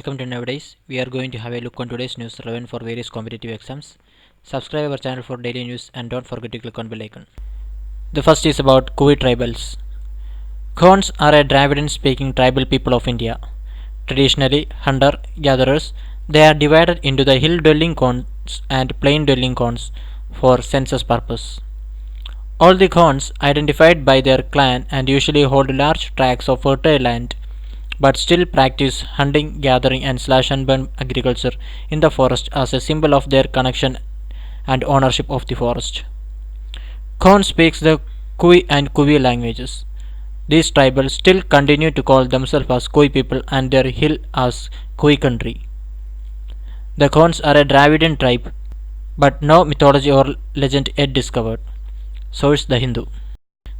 welcome to Nowadays. We are going to have a look on today's news relevant for various competitive exams. Subscribe our channel for daily news and don't forget to click on bell icon. The first is about Koa Tribals. Khons are a Dravidian-speaking tribal people of India. Traditionally hunter-gatherers, they are divided into the hill-dwelling Khons and plain-dwelling Khons for census purpose. All the Khons identified by their clan and usually hold large tracts of fertile land but still practice hunting, gathering, and slash and burn agriculture in the forest as a symbol of their connection and ownership of the forest. Khon speaks the Kui and Kuvi languages. These tribals still continue to call themselves as Kui people and their hill as Kui country. The Khons are a Dravidian tribe, but no mythology or legend yet discovered. Source the Hindu.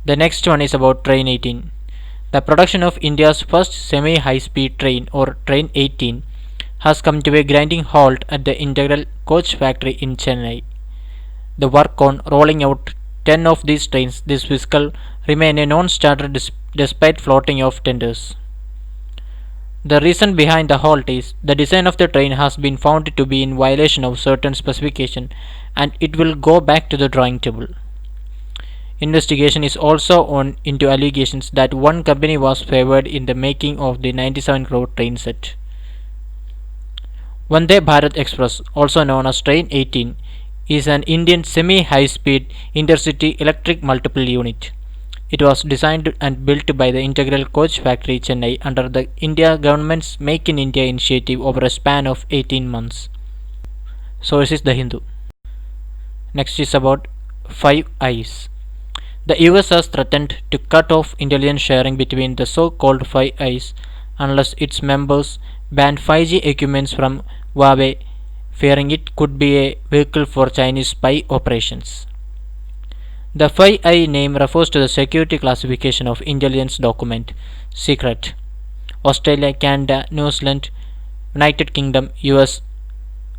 The next one is about Train 18. The production of India's first semi-high-speed train or Train 18 has come to a grinding halt at the Integral Coach Factory in Chennai. The work on rolling out 10 of these trains this fiscal remain a non-starter despite floating of tenders. The reason behind the halt is the design of the train has been found to be in violation of certain specification and it will go back to the drawing table. Investigation is also on into allegations that one company was favored in the making of the 97 crore train set. Vande Bharat Express, also known as Train 18, is an Indian semi-high-speed intercity electric multiple unit. It was designed and built by the Integral Coach Factory Chennai under the India government's Make in India initiative over a span of 18 months. Source is the Hindu. Next is about Five Eyes. The US has threatened to cut off intelligence sharing between the so-called Five Eyes unless its members ban 5G equipment from Huawei, fearing it could be a vehicle for Chinese spy operations. The Five Eye name refers to the security classification of intelligence document Secret. Australia, Canada, New Zealand, United Kingdom, US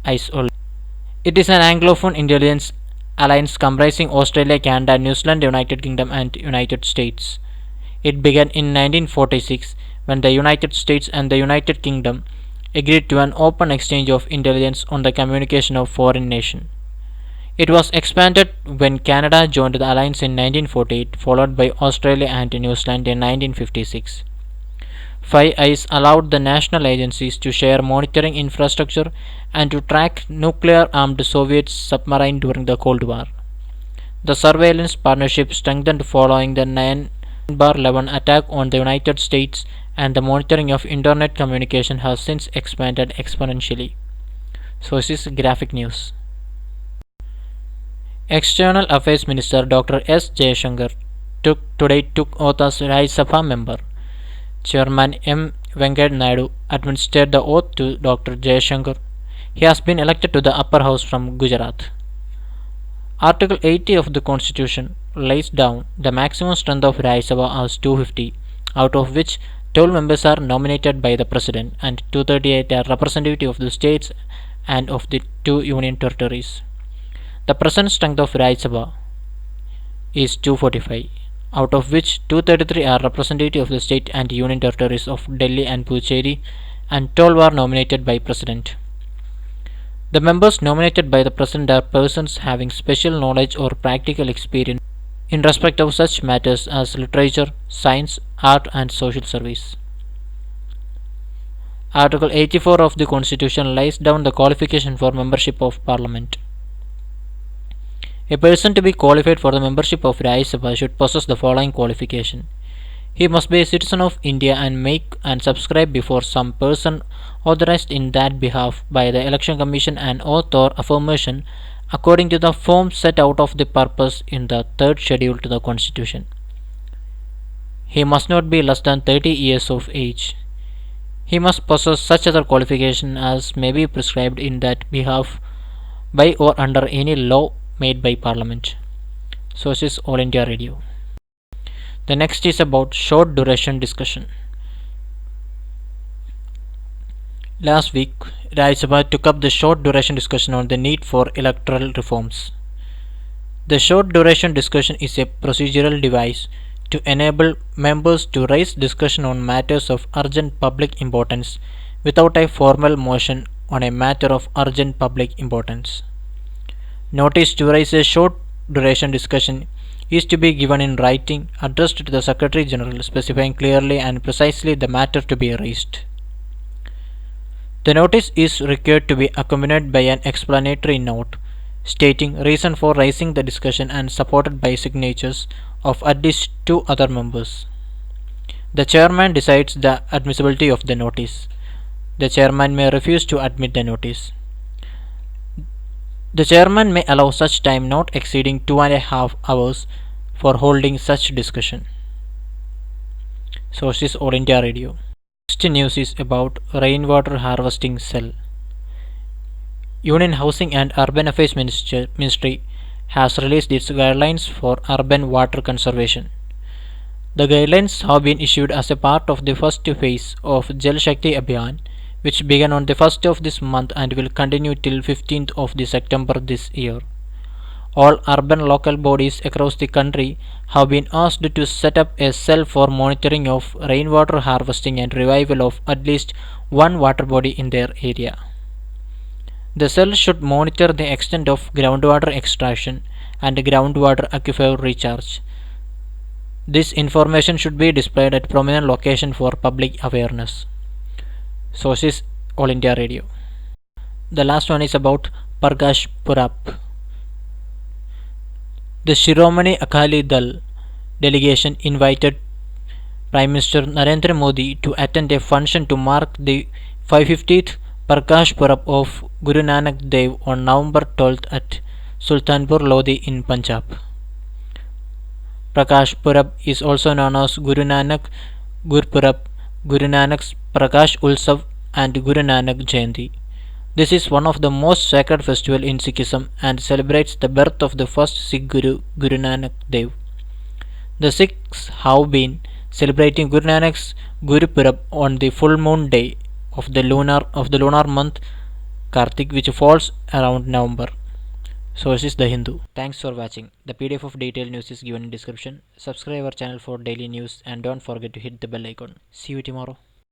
Eyes only. It is an Anglophone intelligence alliance comprising Australia, Canada, New Zealand, United Kingdom and United States. It began in 1946 when the United States and the United Kingdom agreed to an open exchange of intelligence on the communication of foreign nations. It was expanded when Canada joined the alliance in 1948, followed by Australia and New Zealand in 1956. Five Eyes allowed the national agencies to share monitoring infrastructure and to track nuclear-armed Soviet submarines during the Cold War. The surveillance partnership strengthened following the 9/11 attack on the United States, and the monitoring of Internet communication has since expanded exponentially. Sources Graphic News. External Affairs Minister Dr. S. Jaishankar took oath as Rajya Sabha member. Chairman M. Venkaiah Naidu administered the oath to Dr. Jaishankar. He has been elected to the upper house from Gujarat. Article 80 of the Constitution lays down the maximum strength of Rajya Sabha as 250, out of which 12 members are nominated by the President and 238 are representative of the states and of the two union territories. The present strength of Rajya Sabha is 245, out of which 233 are representative of the state and union territories of Delhi and Puducherry, and 12 are nominated by President. The members nominated by the President are persons having special knowledge or practical experience in respect of such matters as literature, science, art and social service. Article 84 of the Constitution lays down the qualification for membership of Parliament. A person to be qualified for the membership of Rajya Sabha should possess the following qualification. He must be a citizen of India and make and subscribe before some person authorized in that behalf by the Election Commission an oath or affirmation according to the form set out of the purpose in the third schedule to the Constitution. He must not be less than 30 years of age. He must possess such other qualification as may be prescribed in that behalf by or under any law made by Parliament. Sources All India Radio. The next is about short duration discussion. Last week, Rajya Sabha took up the short duration discussion on the need for electoral reforms. The short duration discussion is a procedural device to enable members to raise discussion on matters of urgent public importance without a formal motion on a matter of urgent public importance. Notice to raise a short duration discussion is to be given in writing addressed to the Secretary General specifying clearly and precisely the matter to be raised. The notice is required to be accompanied by an explanatory note stating reason for raising the discussion and supported by signatures of at least two other members. The chairman decides the admissibility of the notice. The chairman may refuse to admit the notice. The chairman may allow such time not exceeding 2.5 hours for holding such discussion. Source is All India Radio. Next news is about rainwater harvesting cell. Union Housing and Urban Affairs Ministry has released its guidelines for urban water conservation. The guidelines have been issued as a part of the first phase of Jal Shakti Abhiyan, which began on the 1st of this month and will continue till 15th of the September this year. All urban local bodies across the country have been asked to set up a cell for monitoring of rainwater harvesting and revival of at least one water body in their area. The cell should monitor the extent of groundwater extraction and groundwater aquifer recharge. This information should be displayed at prominent location for public awareness. Sources All India Radio. The last one is about Prakash Purap. The Shiromani Akali Dal delegation invited Prime Minister Narendra Modi to attend a function to mark the 550th Prakash Purab of Guru Nanak Dev on November 12th at Sultanpur Lodi in Punjab. Prakash Purab is also known as Guru Nanak Gurpurab, Guru Nanak's Prakash Ulsav and Guru Nanak Jayanti. This is one of the most sacred festivals in Sikhism and celebrates the birth of the first Sikh Guru, Guru Nanak Dev. The Sikhs have been celebrating Guru Nanak's Gurpurab on the full moon day of the lunar month Kartik, which falls around November. Source is The Hindu. Thanks for watching. The PDF of detailed news is given in description. Subscribe our channel for daily news and don't forget to hit the bell icon. See you tomorrow.